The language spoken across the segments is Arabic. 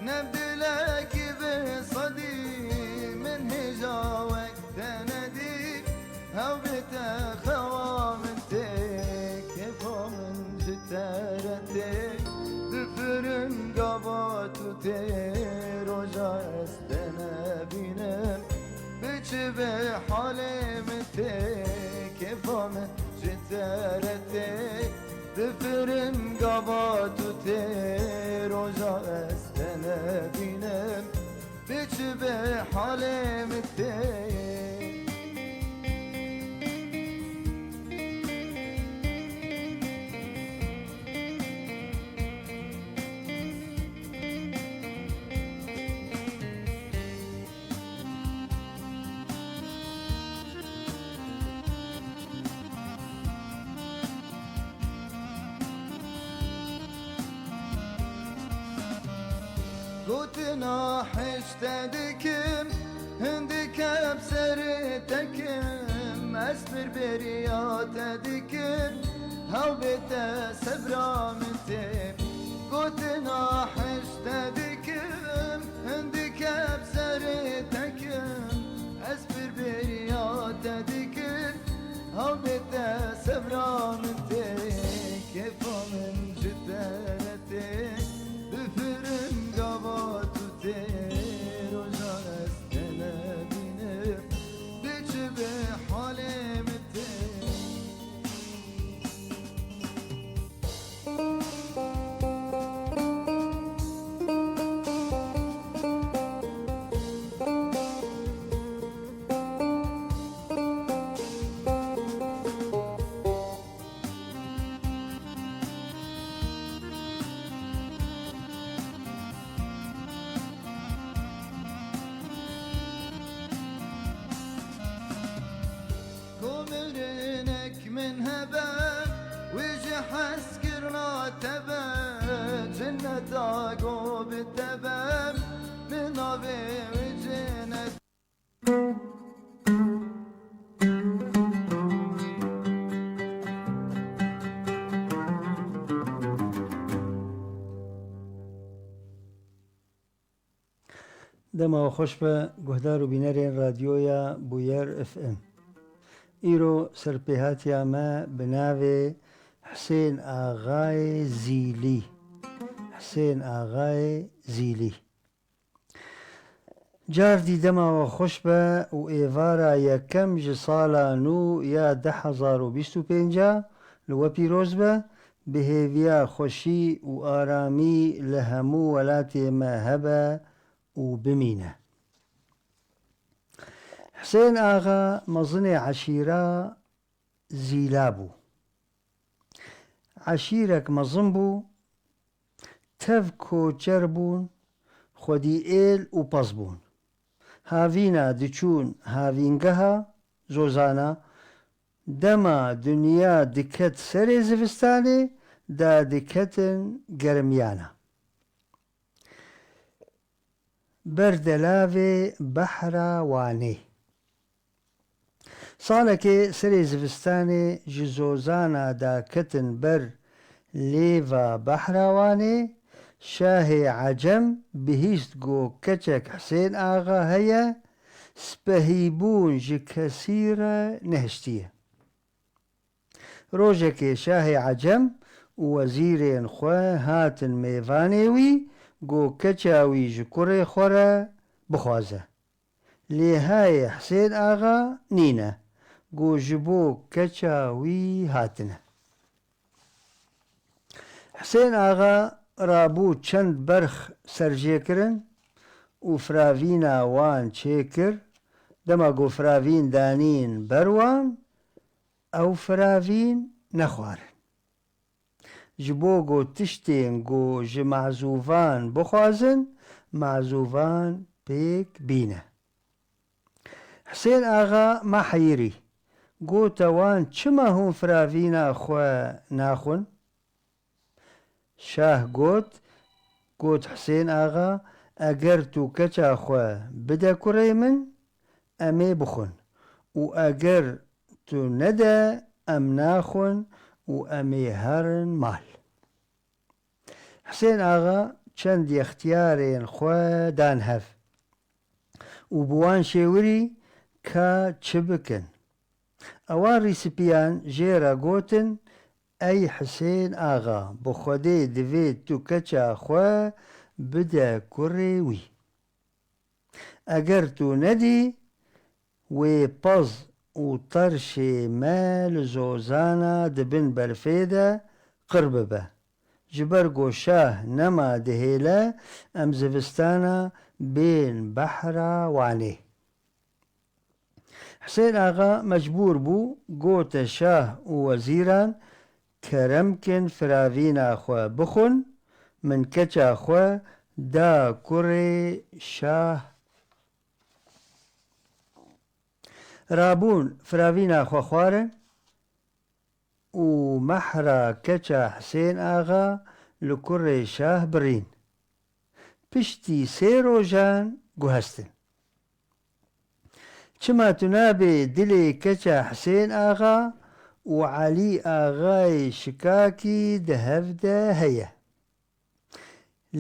نبدلك بصدي من هجاوك تندي هاو بتخوامتك كيفو من جتارتك دفرن قباتو تيرو جاستنا بينم بچه حالمتك كيفو من جتارتك دفرن قباتو تيرو جاستنا بينم بچه حالمتك قوتنا حشتدكم هندك بسرتكم اسبر برياتدكم هاو بيت سبرامتك قوتنا حشتدكم هندك بسرتكم اسبر برياتدكم هاو بيت سبرامتك كيفو من جدارتك بفرن قباتو تيرو جاستنا بينم بچه بحالمتك كومرنك من هباب ويجي حسكرنا تباب جنة عقوب التباب من أبي وجنة دما خوش به گهدار و بینرین رادیویا بویر اف ام ایرو سرپیهاتیا ما بناوی حسین آغای زیلی جار دیدما و خوش به و ایوارا یکم جسالا نو یا 10,025 لو پیروز به هیویا خوشی و آرامی لهمو ولاتی ما هبه و بمینه حسين آغا مظني عشيرة زيلابو عشيرك مظنبو تفكو جربون خودي إيل و بصبون هاوينا دچون هاوينگها زوزانا دما دنيا دكت سري زفستاني دا دكتن گرميانا بردلاوي بحرا واني سالك سري زفستاني جزوزانا دا كتن بر ليفا بحراواني شاهي عجم بهيست جو كتشك حسين آغا هيا سبهيبون جي كثيرة نهشتية روجك شاهي عجم ووزيرين خواه هاتن ميفانيوي جو كتشاوي جكوري خورا بخوازة لهاي حسين آغا نينا جو جبو كتشاوي هاتنا حسين آغا رابو چند برخ سرجيكرن و فراوينا وان چيكر دما جو فراوين دانين بروان او فراوين نخوارن جبو جو تشتين جو جمعزوفان بخوازن معزوفان بيك بينا حسين آغا ما حيري جو توان چما هم فراوينا خوا ناخن شاه گوت حسين آغا اگر تو کچا خوا بده کوری من امی بخون و اگر تو نده ام ناخون و امی هرن مال حسين آغا چەند اختیارێن خوا دان هەف و بوان شێوری کە چ بکەن. ئەوان ڕیسپیان ژێرە گوتن ئەی حسێن ئاغا بۆ خودێ دەوێت تو کەچا خوا بدە کوڕێ وی. ئەگەر تو نەدی وێ پەز و تەرشێ مە لە زۆزانە دەبن بەرفێدە قڕ ببە ji ber ku şah nema dihêle em zivistana bên behra wanê. Hüseyin ağa mecbûr bû gote şah û wezîran kerem kin firavîna xwe bixwin min keça xwe da kurê şah. Rabûn firavîna xwe xwarin û mehra keça Hüseyin ağa li kurê şah birîn. Piştî 3 rojan guhestin. Çima tu nabê dilê keça Hüseyin ağa û Elî ağayê şikakî di hev de heye.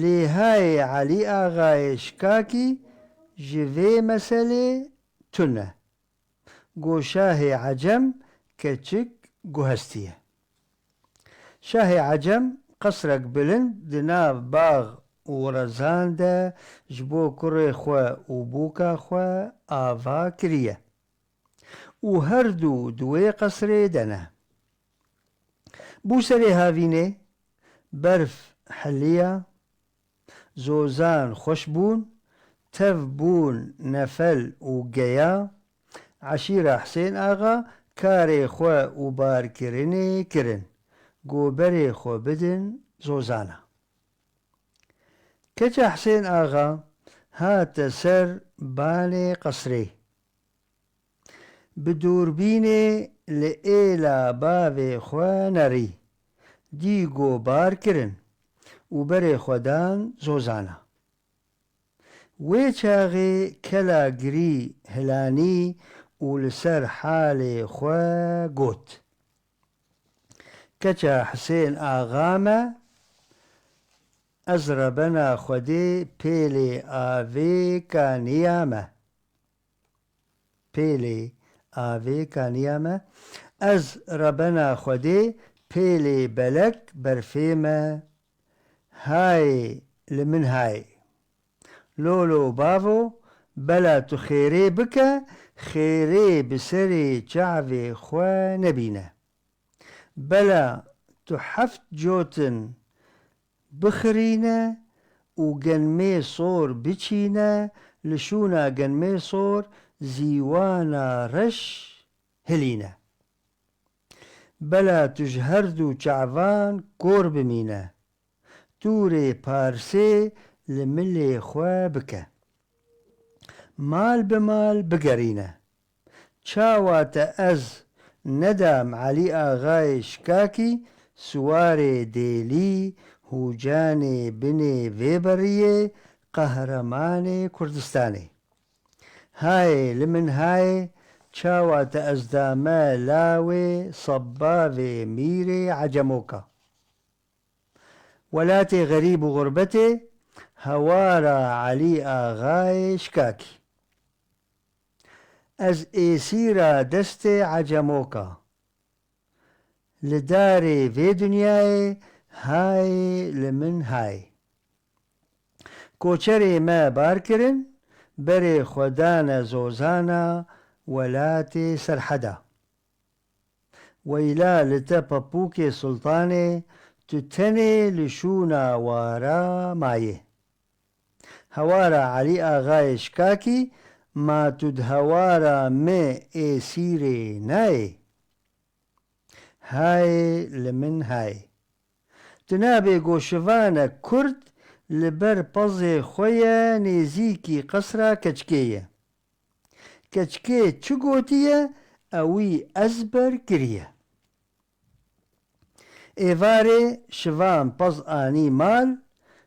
Lê hayê Elî ağayê şikakî ji vê meselê tune. Got şahê Ecem keçik guhestiye. Şahê Ecem qesrek bilind di nav bax û rezan de ji bo kurê xwe û bûka xwe ava kiriye û her du di wê qesrê de ne. Bû serê havînê berf heliya, zozan xweş bûn, tev bûn nefel û geya. Eşîra Hüseyin ağa karê xwe û barkirinê kirin. Got berê xwe bidin zozana. Keça Hüseyin ağa hate ser balê qesrê. Bi dûrbînê li êla bavê xwe nerî. Dî got bar kirin û berê xwe dan zozana. Wê çaxê kela girî hilanî û li ser halê xwe got. Keça Hüseyin ağa me ez rebena Xwedê pêlê avê kaniya me. Pêlê avê kaniya me ez rebena Xwedê pêlê belek berfê me hayê li min hayê. Lolo bavo bela tu xêrê bike xêrê bi serê çavê xwe nebîne. Bela tu heft cotin bixirîne û genmê sor biçîne li şûna genmê sor zîwana reş hilîne. Bela tu ji her du çavan kor bimîne. Tûrê parsê li milê xwe bike. Mal bi mal bigerîne. Çawa te ez nedam Elî ağayê şikakî siwarê dêlî hûcanê binê vê beriyê qehremanê Kurdistanê. Hayê li min hayê çawa te ez dame lawê sebavê mîrê Ecemoka. Welatê xerîb û xurbetê hewara Elî ağayê şikakî. Ez êsîra destê Ecemoka. Li darê vê dunyayê hayê li min hayê. Koçerê me bar kirin berê xwe dane zozana welatê serheda. Weyla li te papûkê sultanê tu tenê li şûna wara mayê. Hewara Elî ağayê şikakî ma tu di hewara me êsîrê nayê. Hayê li min hayê. Tu nabê got şivanek Kurd li ber pezê xwe ye nêzîkî qesra keçikê ye. Keçikê çi gotiye ewî ezber kiriye. Êvarê şivan pez anî mal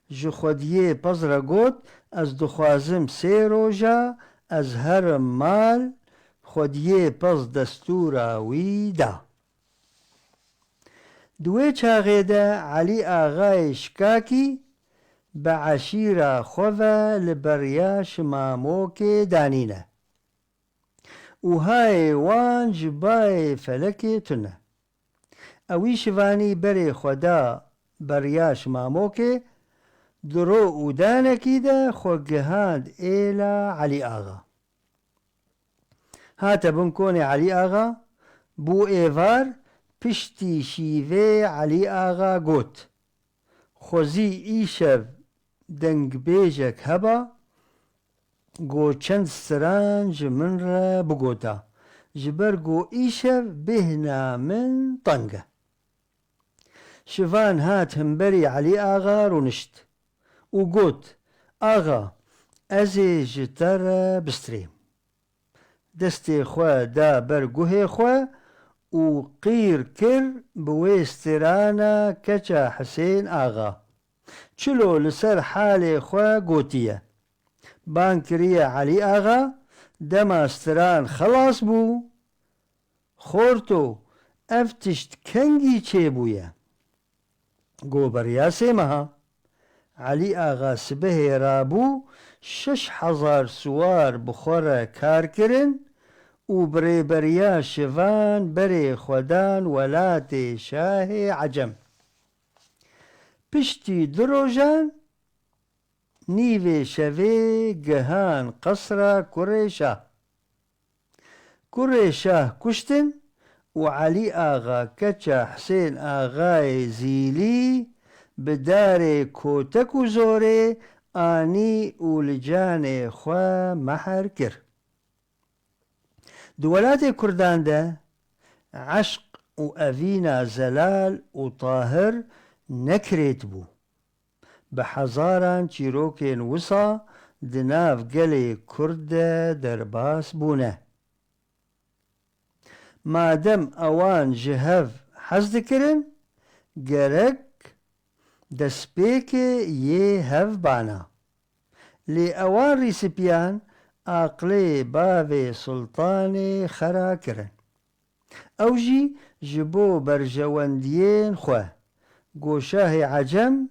ji xwediyê pez re got ez dixwazim 3 roja ez herim mal xwediyê pez destûra wî da. Di wê çaxê de Elî ağayê şikakî بعشيرة خوفا لبرياش ماموكي دانينة وهاي وان جباي فلكي تنه اوی شوانی بری خدا بریاش ماموکه درو ودانکی ده خوگهاند ایلا علی آغا هاتا بمکونی علی آغا بو ایوار پشتی شیوه علی آغا گوت خوزی ایشب دنگ بیجک هبا گو چند سرانج من را بگوتا جبر گو ایشب بهنا من طنگه شفان هات همبري علي آغا رونشت وقوت آغا أزي جتر بستريم دستي خوا دا برقوهي خوا وقير كر بويسترانا كچا حسين آغا چلو لسر حالي خوا قوتية بانكريا علي آغا دما استران خلاص بو خورتو افتشت كنجي چيبويا گو بریاسه مها علی آغا سبه رابو 6000 سوار بخوره کار کرن و بری بریا شوان بری خودان ولات شاه عجم پشتی دروجان نیوه شوه گهان قصر کره شاه کشتن وعلي آغا كچا حسين آغاي زيلي بدار كوتك زوري آني ولجان خوا محر كر دولات كردان ده عشق وأفينا زلال وطاهر نكريت بو بحزاران چيروكين وصا دناف قلي كرد درباس بونه مادم اوان جهف حز دکرن گرک دسپیک یه هف بانا لی اوان ریسیپیان عقلی باوی سلطان خرا کرن او جی جبو برجواندین خواه گوشاه عجم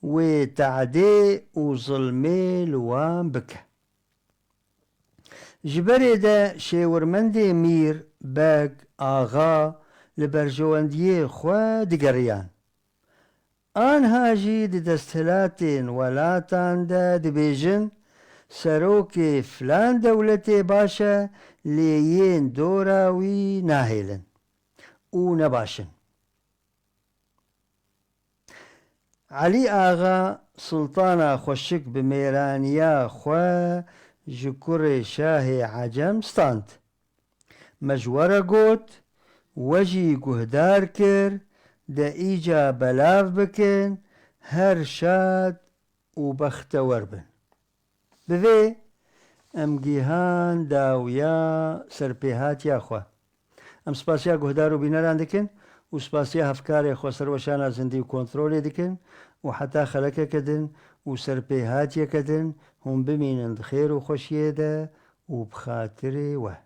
و تعدی و ظلمي لوان بکه جبري ده شيورمندي مير باق آغا لبرجوانديه خوا دقريان آن هاجي دي دستهلاتين ولاتان ده دبيجن سروكي فلان دولتي باشا ليين دوراوي ناهيلن و نباشن علي آغا سلطانا خوشك بميرانيا خوا جكر شاه عجم ستانت مجورة قوت وجي قهدار كر دا إيجا بلاف بكن هر شاد وبخت وربن بذي ام جيهان داويا سرپيهات يا خوا ام سپاسيا قهدارو بينران دكن و سپاسيا هفكاري خوا سروشانا زندي و كونترولي دكن وحتى خلقه كدن و سرپيهات يكدن هم بمينن خير و خوشيه ده و بخاطر وه